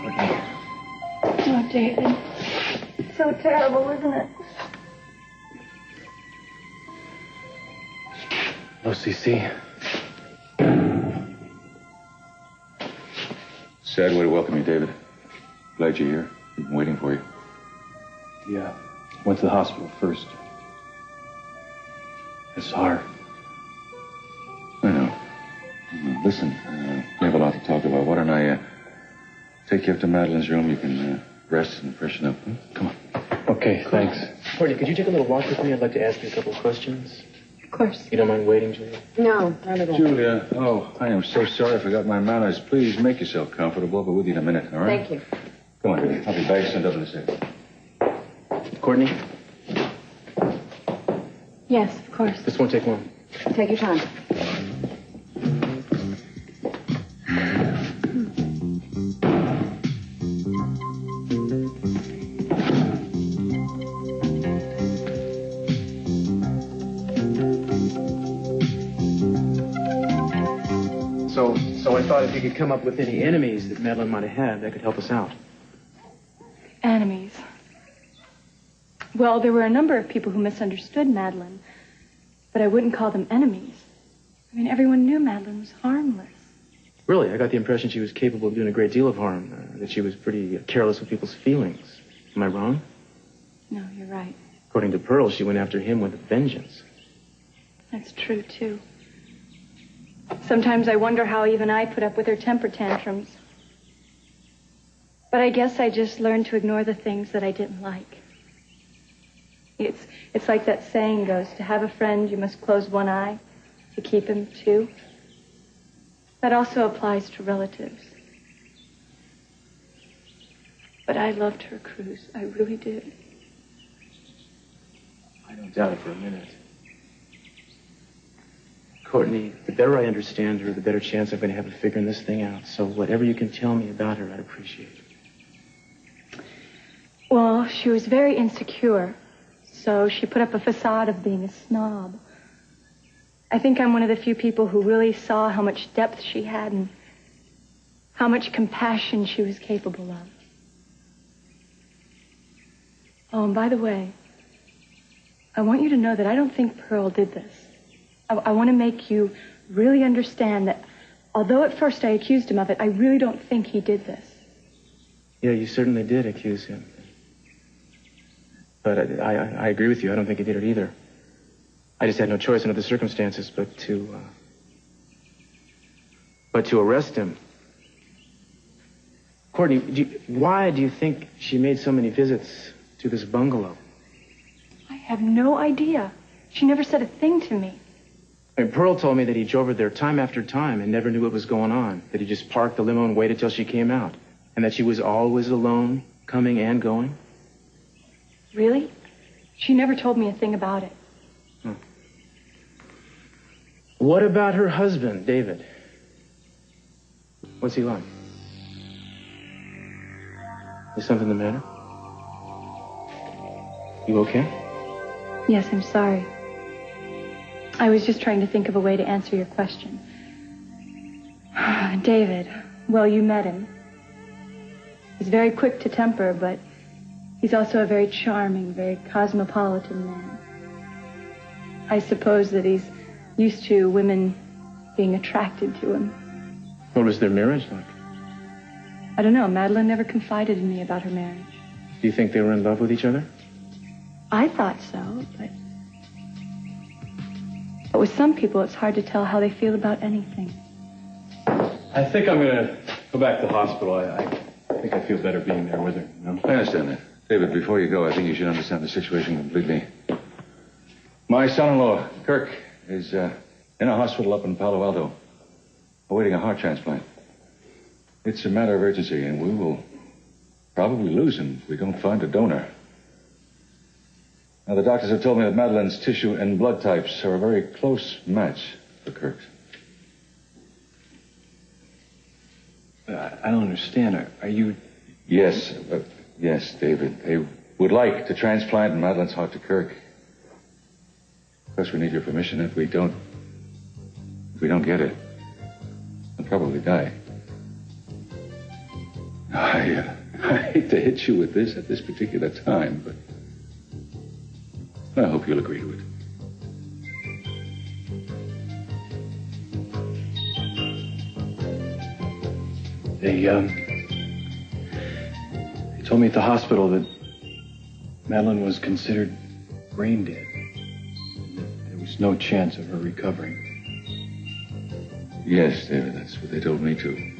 Oh, David. It's so terrible, isn't it? OCC. Sad way to welcome you, David. Glad you're here. We've been waiting for you. Yeah, went to the hospital first. I saw her. I know. Listen, we have a lot to talk about. Why don't I take you up to Madeline's room? You can rest and freshen up. Huh? Come on. Okay, thanks. Courtney, could you take a little walk with me? I'd like to ask you a couple of questions. Of course. You don't mind waiting, Julia? No, not at all. Julia, I am so sorry I forgot my manners. Please make yourself comfortable. I'll be with you in a minute, all right? Thank you. Come on, I'll be back sent up in a second. Courtney, Yes, of course. this won't take long. Take your time. So I thought if you could come up with any enemies that Madeline might have had, that could help us out. Enemies. Well, there were a number of people who misunderstood Madeline, but I wouldn't call them enemies. I mean, everyone knew Madeline was harmless. Really, I got the impression she was capable of doing a great deal of harm, that she was pretty careless with people's feelings. Am I wrong? No, you're right. According to Pearl, she went after him with a vengeance. That's true, too. Sometimes I wonder how even I put up with her temper tantrums. But I guess I just learned to ignore the things that I didn't like. It's like that saying goes, to have a friend, you must close one eye. To keep him, two. That also applies to relatives. But I loved her, Cruz. I really did. I don't doubt it for a minute. Courtney, the better I understand her, the better chance I'm going to have of figuring this thing out. So whatever you can tell me about her, I'd appreciate it. Well, she was very insecure. So she put up a facade of being a snob. I think I'm one of the few people who really saw how much depth she had and how much compassion she was capable of. Oh, and by the way, I want you to know that I don't think Pearl did this. I want to make you really understand that although at first I accused him of it, I really don't think he did this. Yeah, you certainly did accuse him. But I agree with you. I don't think he did it either. I just had no choice under the circumstances but to arrest him. Courtney, why do you think she made so many visits to this bungalow? I have no idea. She never said a thing to me. I mean, Pearl told me that he drove her there time after time and never knew what was going on, that he just parked the limo and waited till she came out, and that she was always alone, coming and going. Really? She never told me a thing about it. Huh. What about her husband, David? What's he like? Is something the matter? You okay? Yes, I'm sorry. I was just trying to think of a way to answer your question. David, well, you met him. He's very quick to temper, but he's also a very charming, very cosmopolitan man. I suppose that he's used to women being attracted to him. What was their marriage like? I don't know. Madeline never confided in me about her marriage. Do you think they were in love with each other? I thought so, but with some people, it's hard to tell how they feel about anything. I think I'm going to go back to the hospital. I think I feel better being there with her. You know? I understand that. David, before you go, I think you should understand the situation completely. My son-in-law, Kirk, is in a hospital up in Palo Alto, awaiting a heart transplant. It's a matter of urgency, and we will probably lose him if we don't find a donor. Now, the doctors have told me that Madeline's tissue and blood types are a very close match for Kirk's. I don't understand. Are you... Yes, yes, David. They would like to transplant Madeline's heart to Kirk. Of course, we need your permission. If we don't get it, he'll probably die. I hate to hit you with this at this particular time, but I hope you'll agree to it. They told me at the hospital that Madeline was considered brain dead. There was no chance of her recovering. Yes, David, that's what they told me, too.